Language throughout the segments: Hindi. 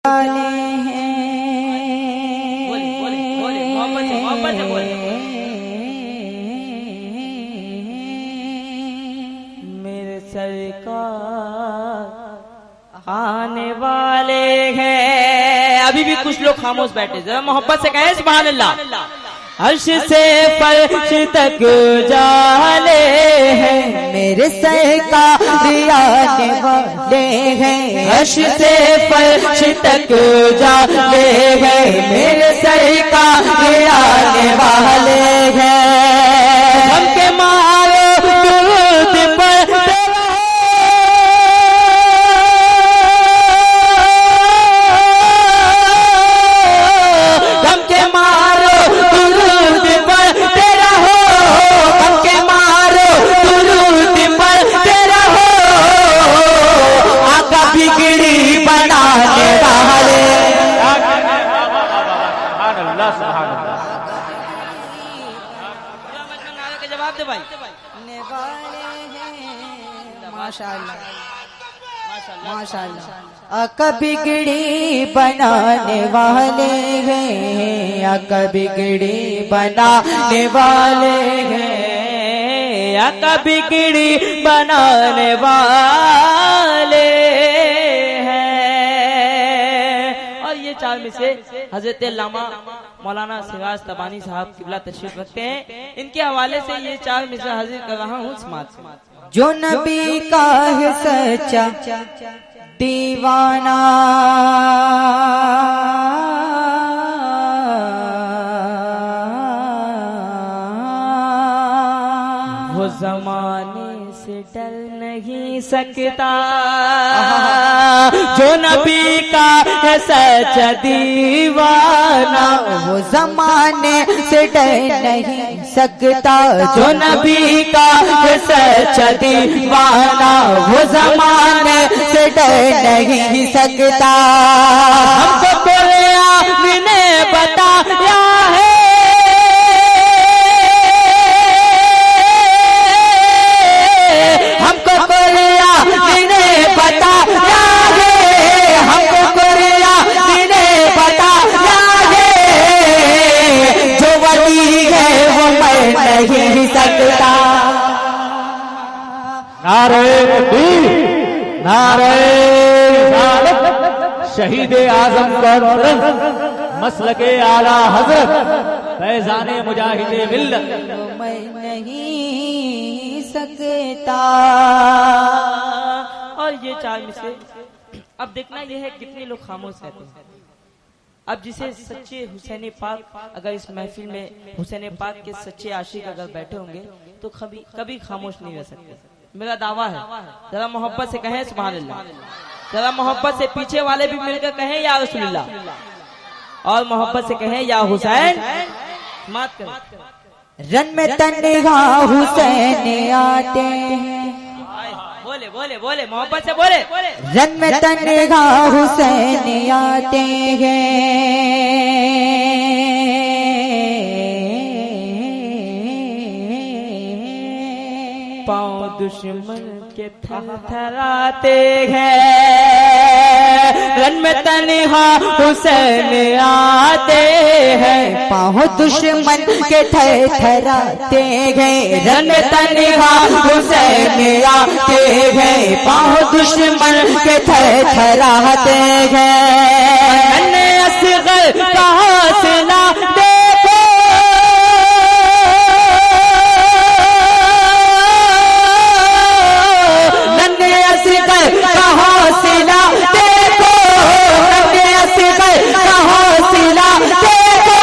जाने हैं मेरे सरकार आने वाले हैं। अभी भी कुछ लोग खामोश बैठे, जरा मोहब्बत से कहें सुभान अल्लाह। अर्श से फर्श तक जाले हैं मेरे सरकार आने वाले हैं। अर्श से फर्श तक जाले हैं मेरे सरकार आने वाले हैं। हमके मारो दुरूद पर माशाअल्लाह आका बिगड़ी बनाने वाले हैं, आका बिगड़ी बनाने वाले हैं, आका बिगड़ी बनाने वाले हैं। और ये चार में से हजरत अल्लामा मौलाना सिराज तबानी साहब किबला तशरीफ रखते हैं। इनके हवाले से ये चार में से हाजिर कर रहा हूँ समाज। जो नबी का है सच्चा दीवाना, वो जमाने से डर नहीं सकता। जो नबी का है सच्चा दीवाना, वो जमाने से डर नहीं सकता। जो नबी का है सच्चा दीवाना, वो जमाने से डर नहीं सकता। हमको कुरान ने बताया है, हमको कुरान ने बताया है, हमको कुरान ने बताया है। जो वली है वो मर नहीं सकता। नारे तकबीर, नारे रिसालत, शहीद आजम कौन मसलके आला हजरत फैजाने मुजाहिदे मिल्लत मैं नहीं सकता। और ये चार में से अब देखना ये है कितने लोग खामोश रहते हैं। अब जिसे सच्चे हुसैन पाक, अगर इस महफिल में हुसैन पाक के सच्चे आशिक अगर बैठे होंगे तो कभी खामोश नहीं रह सकते। मेरा दावा है, जरा मोहब्बत से कहें सुभान अल्लाह। जरा मोहब्बत से पीछे वाले भी मिलकर कहें या रसूलुल्लाह, और मोहब्बत से कहें या हुसैन। मात करें रन में तन्हा हुसैन आते हैं, बोले बोले बोले मोहब्बत से बोले। रन में तन्हा हुसैन आते हैं, पाँव दुश्मन के थरथराते हैं। रन में तन्हा हुसैन आते हैं, पाँव दुश्मन के थरथराते हैं। रन में तन्हा हुसैन आते हैं, पाँव दुश्मन के थरथराते हैं। मैंने असगर का हौसला देखो, हौसला देखो, हौसला देखो,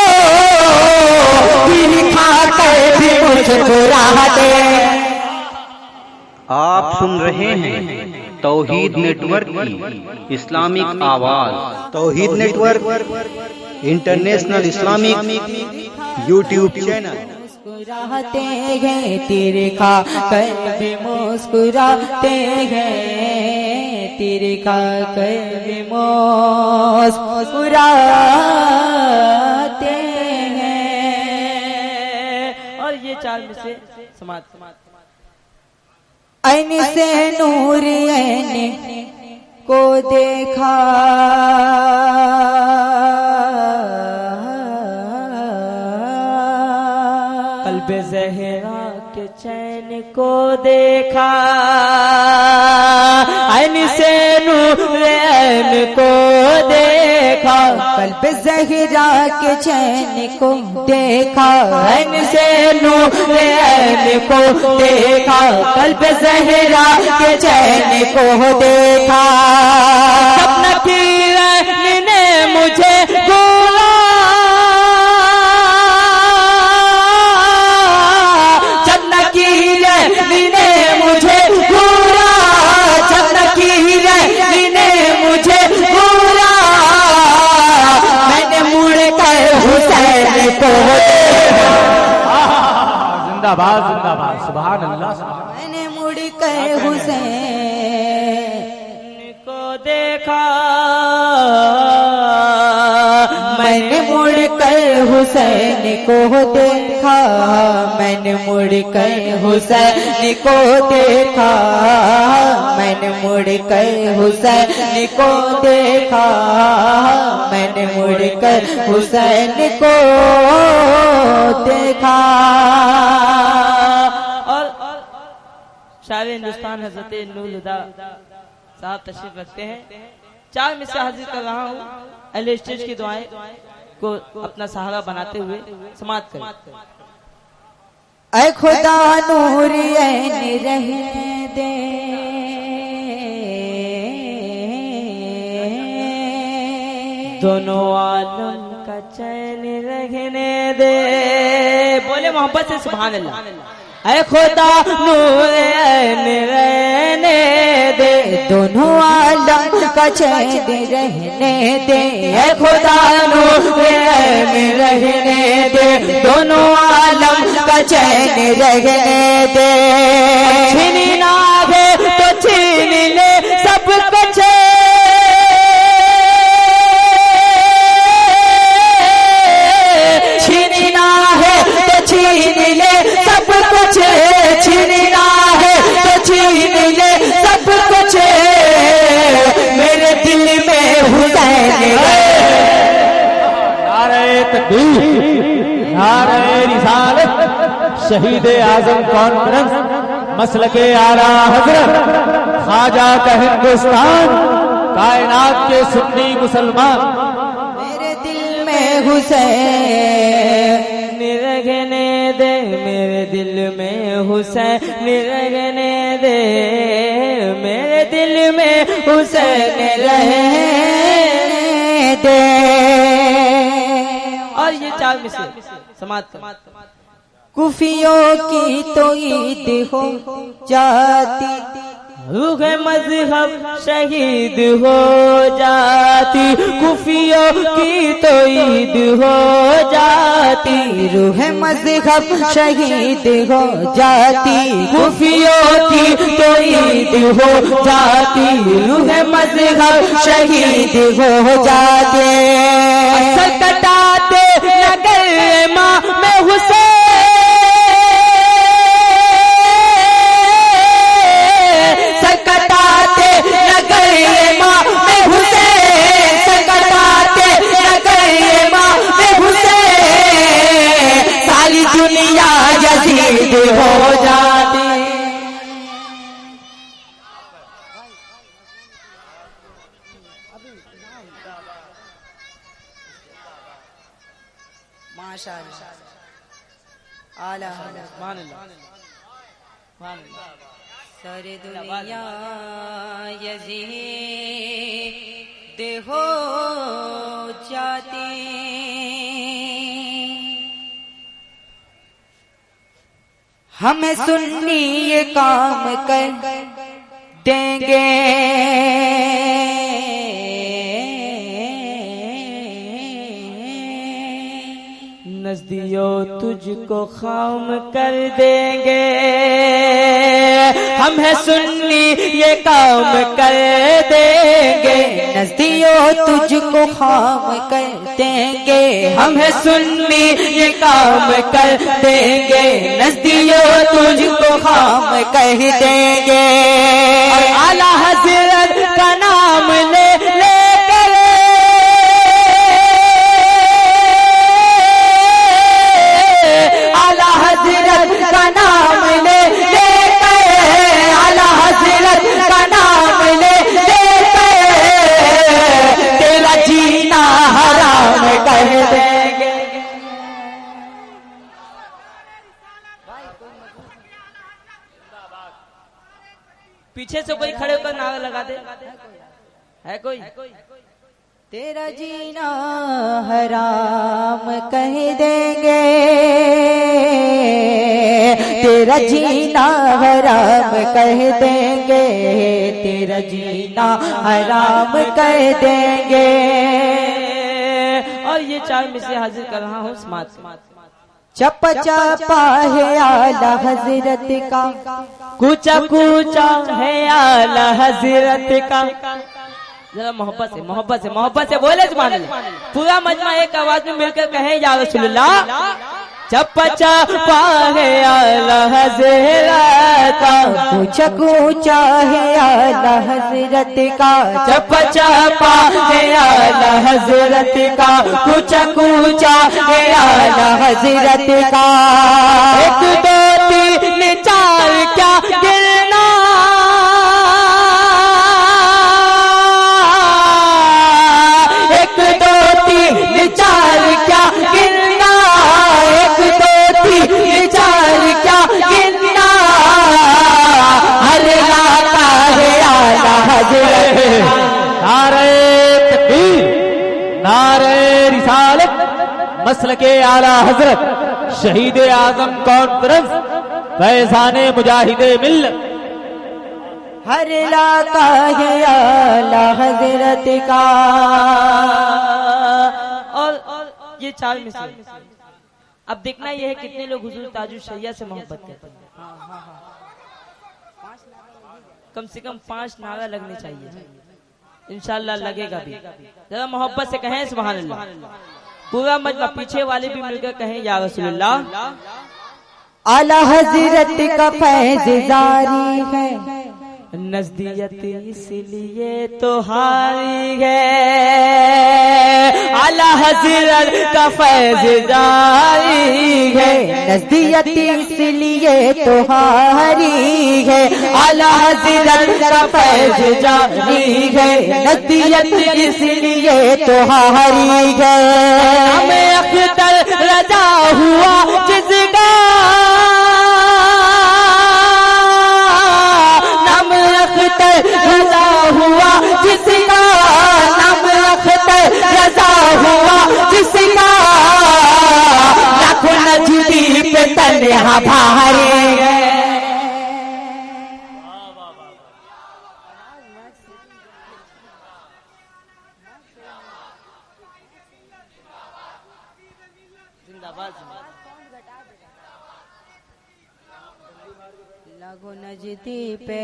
खाकर भी मुस्कुराते। आप सुन रहे हैं तौहीद नेटवर्क की इस्लामिक आवाज। Tauheed network international Islamic YouTube channel. मुस्कुराते हैं तेरे खाकर भी मुस्कुराते हैं, तेरे खाकर भी मुस्कुराते हैं। और ये चार में से समाज ऐन से नूर ऐन को देखा, कल्ब ज़हरा के चैन को देखा, ऐन से नूर ऐन को देखा, कल्ब ज़हरा के चैन को देखा, ऐन से नूर ऐन को देखा, कल्ब ज़हरा के चैन को देखा। सपना की रैन ने मुझे घूरा, सपना की रैन ने मुझे घूरा, सपना की रैन ने मुझे घूरा, मैंने मुड़ कर हुसैन को जिंदाबाद जिंदाबाद, सुभान अल्लाह। मैंने मुड़ कर हुसैन को देखा, मैंने मुड़ कर हुसैन को देखा, मैंने मुड़ कर हुसैन को देखा, मैंने मुड़ कर हुसैन को देखा, मैंने मुड़ कर हुसैन को देखा। और शायर हिंदुस्तान हजरत नूरुल हुदा साहब तशरीफ रखते हैं। 4 में से हाजिर कर रहा हूँ, अहले स्टेज की दुआएं को अपना सहारा बनाते हुए समाप्त करें। ऐ खुदा नूर ऐन रहने दे, दोनों आलम का चैन रहने दे, बोले मोहब्बत से सुभान अल्लाह। ऐ खुदा नूर ऐन रहने दे, दोनों आलम का चैन रहने दे, ऐ खुदा नूर ऐन रहने दे, दोनों आलम का चैन रहने दे। छीनना है तो छीन ले सब कुछ, छीनना है तो छीन ले सब कुछ, छीनना है तो छीन ले सब कुछ, मेरे दिल में हुसैन है। नारे तकबीर, नारे रिसालत, शहीद आजम कॉन्फ्रेंस, मसलके आला हजरत, ख्वाजा का हिंदुस्तान, कायनात के सुन्नी मुसलमान। मेरे दिल में हुसैन रहने दे, मेरे दिल में हुसैन रहने दे, मेरे दिल में हुसैन रहने दे। और ये 4 में से समाप्त कर। कुफियों की तो ईद हो जाती, रूह मजहब शहीद हो जाती, कुफियों की तो ईद हो जाती, रूह मजहब शहीद हो जाती, कुफियों की तो ईद हो जाती, रूह मजहब शहीद हो जाते। असल कटाते नगर माँ में हुसैन, सकटाते नगर माँ में हुसैन, सकटाते नगर माँ में हुसैन, सारी दुनिया यजीद हो जाती। माशाअल्लाह, आला मान अल्लाह, मान अल्लाह। सारी दुनिया यजीद हो जाती, हमें सुन्नी ये काम कर देंगे, नजदियो तुझको खाम कर देंगे, हम है सुन्नी ये काम कर देंगे, नजदियो तुझको खाम कर देंगे, हम है सुन्नी ये काम कर देंगे, नजदियो तुझको खाम कर देंगे। और आला हजरत का नाम ले ले आला हजरत पीछे से कोई खड़े होकर नारा लगा दे, है कोई? तेरा जीना हराम कह देंगे, तेरा जीना हराम कह देंगे, तेरा जीना हराम कह देंगे। और ये 4 में से हाजिर कर रहा हूँ समाज। चप्पा चप्पा है आला हजरत का, कूचा कूचा है आला हजरत का। जरा मोहब्बत से बोले सुभान अल्लाह। पूरा मजमा एक आवाज में मिलकर कहे या रसूलुल्लाह। चप्पा चप्पा है आला हजरत का, कूचा कूचा है आला हजरत का, चप्पा चप्पा है आला हजरत का, कूचा कूचा है आला हजरत का। 1 2 3 4 क्या गिरना, 1 2 3 4 क्या गिरना, 1 2 3 4 क्या गिरना। हर लाता है आला हजरत। नारे तकबीर, नारे रिसालत, मसलके आला हजरत शहीद आजम कॉन्फ्रेंस फैजाने मुजाहिदे मिल्लत। हर लाता है आला हजरत का। और ये 4 में से अब देखना यह है कितने लोग हुजूर ताजुल शरिया से मोहब्बत करते हैं। कम से कम 5 नारा लगने चाहिए, इंशाल्लाह लगेगा भी। जरा मोहब्बत से कहें सुभान अल्लाह। पूरा मजमा पीछे वाले भी मिलकर कहें या रसूलुल्लाह। आला हजरत का फैज़ जारी है, नजदीयत इसलिए तो हारी है, आला हजरत का फैज़ जारी है, नजदीयत इसलिए तो हारी है, आला हजरत का फैज़ जारी है, नजदीयत इसलिए तो हारी है। हमें अख्तर रजा हुआ जिसका, रजा हुआ जिसका, नाम अख्तर रजा हुआ जिसका, लाखों नजदी पे तन्हा भारी है। लाखों नजदी पे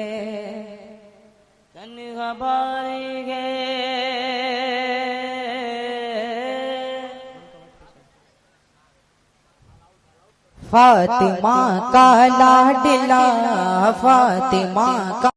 तन्हा भारी है। फातिमा का लाडला, फातिमा का